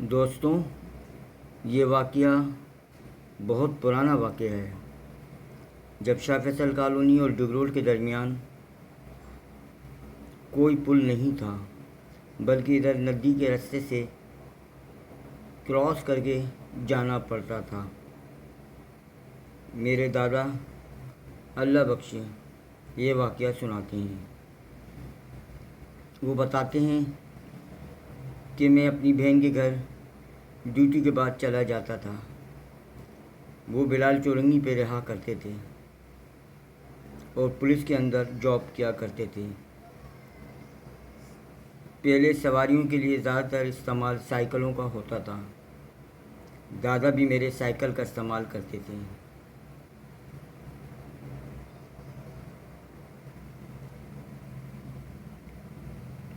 دوستوں، یہ واقعہ بہت پرانا واقعہ ہے، جب شاہ فیصل کالونی اور ڈگ روڈ کے درمیان کوئی پل نہیں تھا، بلکہ ادھر ندی کے راستے سے کراس کر کے جانا پڑتا تھا۔ میرے دادا اللہ بخشے یہ واقعہ سناتے ہیں۔ وہ بتاتے ہیں کہ میں اپنی بہن کے گھر ڈیوٹی کے بعد چلا جاتا تھا۔ وہ بلال چورنگی پہ رہا کرتے تھے اور پولیس کے اندر جاب کیا کرتے تھے۔ پہلے سواریوں کے لیے زیادہ تر استعمال سائیکلوں کا ہوتا تھا۔ دادا بھی میرے سائیکل کا استعمال کرتے تھے۔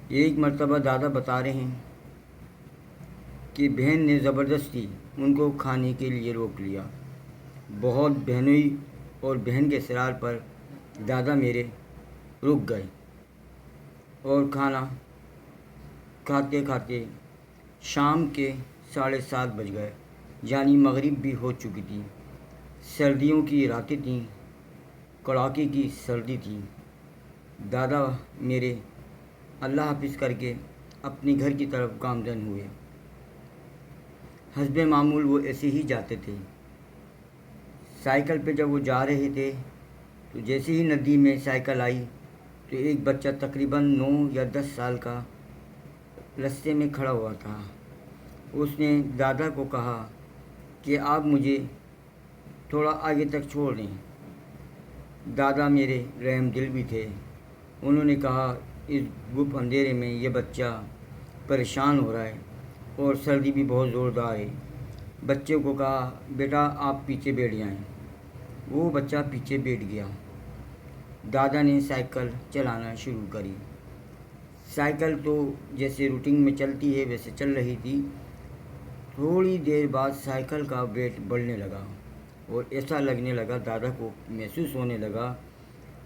ایک مرتبہ دادا بتا رہے ہیں کہ بہن نے زبردستی ان کو کھانے کے لیے روک لیا۔ بہت بہنوئی اور بہن کے اصرار پر دادا میرے رک گئے اور کھانا کھاتے کھاتے شام کے 7:30 بج گئے، یعنی مغرب بھی ہو چکی تھی۔ سردیوں کی راتیں تھیں، کڑاکے کی سردی تھی۔ دادا میرے اللہ حافظ کر کے اپنے گھر کی طرف گامزن ہوئے۔ حسب معمول وہ ایسے ہی جاتے تھے۔ سائیکل پہ جب وہ جا رہے تھے تو جیسے ہی ندی میں سائیکل آئی تو ایک بچہ تقریباً 9 یا 10 سال کا رستے میں کھڑا ہوا تھا۔ اس نے دادا کو کہا کہ آپ مجھے تھوڑا آگے تک چھوڑ دیں۔ دادا میرے رحم دل بھی تھے۔ انہوں نے کہا اس گپ اندھیرے میں یہ بچہ پریشان ہو رہا ہے اور سردی بھی بہت زوردار ہے۔ بچے کو کہا بیٹا آپ پیچھے بیٹھ جائیں۔ وہ بچہ پیچھے بیٹھ گیا۔ دادا نے سائیکل چلانا شروع کری۔ سائیکل تو جیسے روٹین میں چلتی ہے ویسے چل رہی تھی۔ تھوڑی دیر بعد سائیکل کا ویٹ بڑھنے لگا اور ایسا لگنے لگا، دادا کو محسوس ہونے لگا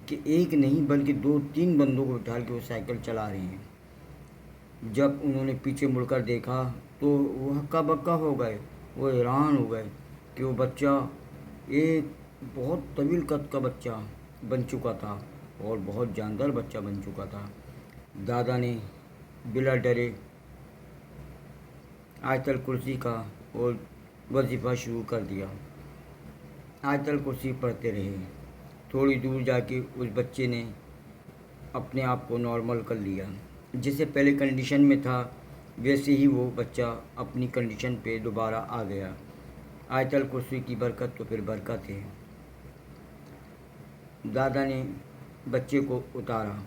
کہ ایک نہیں بلکہ 2-3 بندوں کو اٹھا کے وہ سائیکل چلا رہے ہیں۔ جب انہوں نے پیچھے مڑ کر دیکھا تو وہ ہکا بکا ہو گئے۔ وہ حیران ہو گئے کہ وہ بچہ ایک بہت طویل قد کا بچہ بن چکا تھا اور بہت جاندار بچہ بن چکا تھا۔ دادا نے بلا ڈرے آیت الکرسی کا اور وظیفہ شروع کر دیا۔ آیت الکرسی پڑھتے رہے۔ تھوڑی دور جا کے اس بچے نے اپنے آپ کو نارمل کر لیا۔ جیسے پہلے کنڈیشن میں تھا ویسے ہی وہ بچہ اپنی کنڈیشن پہ دوبارہ آ گیا۔ آیت الکرسی کی برکت تو پھر برکت ہے۔ دادا نے بچے کو اتارا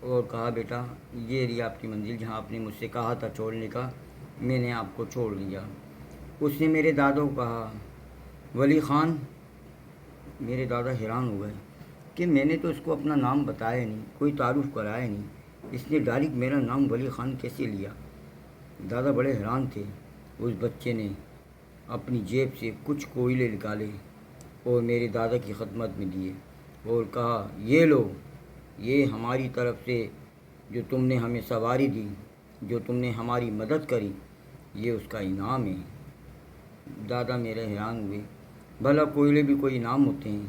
اور کہا بیٹا یہ رہی آپ کی منزل، جہاں آپ نے مجھ سے کہا تھا چھوڑنے کا، میں نے آپ کو چھوڑ دیا۔ اس نے میرے دادا کو کہا ولی خان۔ میرے دادا حیران ہو گئے کہ میں نے تو اس کو اپنا نام بتایا نہیں، کوئی تعارف کرایا نہیں، اس نے ڈائریکٹ میرا نام ولی خان کیسے لیا؟ دادا بڑے حیران تھے۔ اس بچے نے اپنی جیب سے کچھ کوئلے نکالے اور میرے دادا کی خدمت میں دیے اور کہا یہ لو، یہ ہماری طرف سے جو تم نے ہمیں سواری دی، جو تم نے ہماری مدد کری، یہ اس کا انعام ہے۔ دادا میرے حیران ہوئے، بھلا کوئلے بھی کوئی انعام ہوتے ہیں؟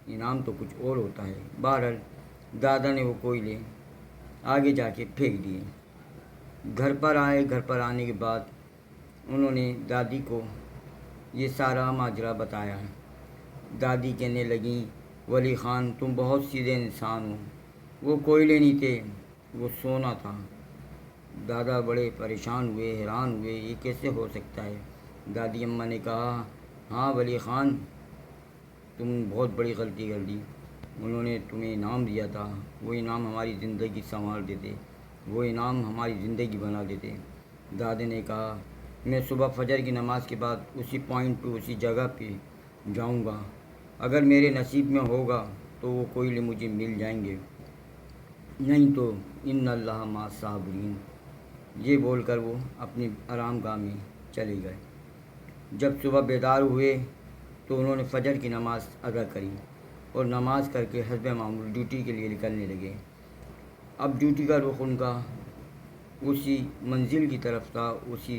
انعام تو کچھ اور ہوتا ہے۔ بہرحال دادا نے وہ کوئلے آگے جا کے پھینک دیے۔ گھر پر آئے۔ گھر پر آنے کے بعد انہوں نے دادی کو یہ سارا ماجرا بتایا۔ دادی کہنے لگیں ولی خان تم بہت سیدھے انسان ہو، وہ کوئلے نہیں تھے، وہ سونا تھا۔ دادا بڑے پریشان ہوئے، حیران ہوئے، یہ کیسے ہو سکتا ہے؟ دادی اماں نے کہا ہاں ولی خان تم بہت بڑی غلطی کر دی۔ انہوں نے تمہیں انعام دیا تھا، وہ انعام ہماری زندگی سنوار دیتے، وہ انعام ہماری زندگی بنا دیتے۔ دادے نے کہا میں صبح فجر کی نماز کے بعد اسی پوائنٹ پہ اسی جگہ پہ جاؤں گا، اگر میرے نصیب میں ہوگا تو وہ کوئلے مجھے مل جائیں گے، نہیں تو ان اللہ مع الصابرین۔ یہ بول کر وہ اپنی آرام گاہ میں چلے گئے۔ جب صبح بیدار ہوئے تو انہوں نے فجر کی نماز ادا کری اور نماز کر کے حسب معمول ڈیوٹی کے لیے نکلنے لگے۔ اب ڈیوٹی کا رخ ان کا اسی منزل کی طرف تھا، اسی